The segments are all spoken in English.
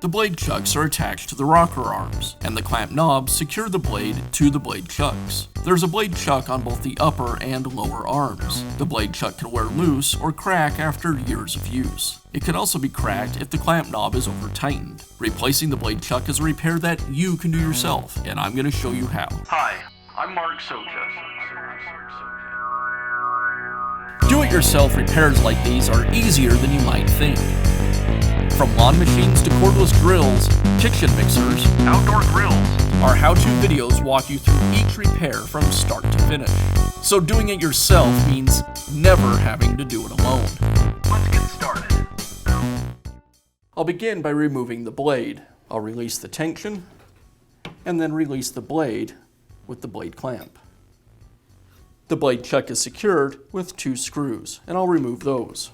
The blade chucks are attached to the rocker arms, and the clamp knobs secure the blade to the blade chucks. There's a blade chuck on both the upper and lower arms. The blade chuck can wear loose or crack after years of use. It can also be cracked if the clamp knob is over-tightened. Replacing the blade chuck is a repair that you can do yourself, and I'm going to show you how. Hi, I'm Mark Socha. Do-it-yourself repairs like these are easier than you might think. From lawn machines to cordless grills, kitchen mixers, Outdoor grills. our how-to videos walk you through each repair from start to finish. So doing it yourself means never having to do it alone. Let's get started. I'll begin by removing the blade. I'll release the tension, and then release the blade with the blade clamp. The blade chuck is secured with 2 screws, and I'll remove those.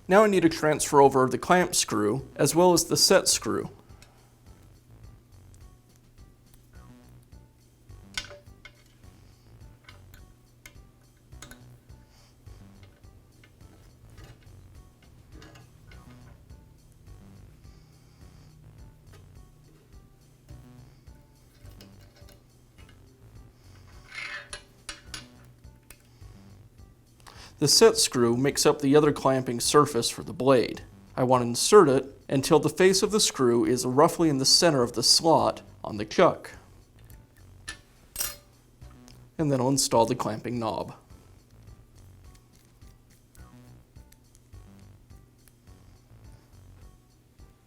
Now I need to transfer over the clamp screw as well as the set screw. The set screw makes up the other clamping surface for the blade. I want to insert it until the face of the screw is roughly in the center of the slot on the chuck. And then I'll install the clamping knob.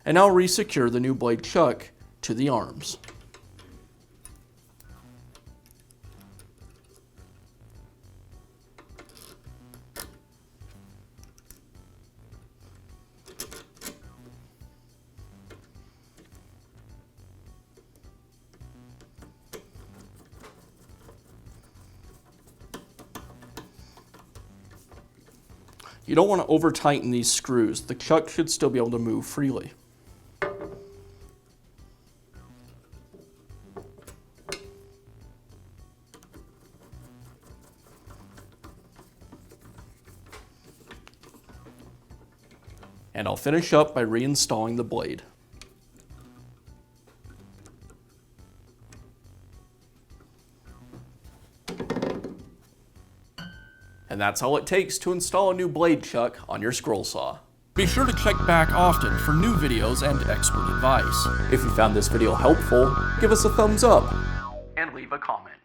And now resecure the new blade chuck to the arms. You don't want to over-tighten these screws. The chuck should still be able to move freely. And I'll finish up by reinstalling the blade. And that's all it takes to install a new blade chuck on your scroll saw. Be sure to check back often for new videos and expert advice. If you found this video helpful, give us a thumbs up. And leave a comment.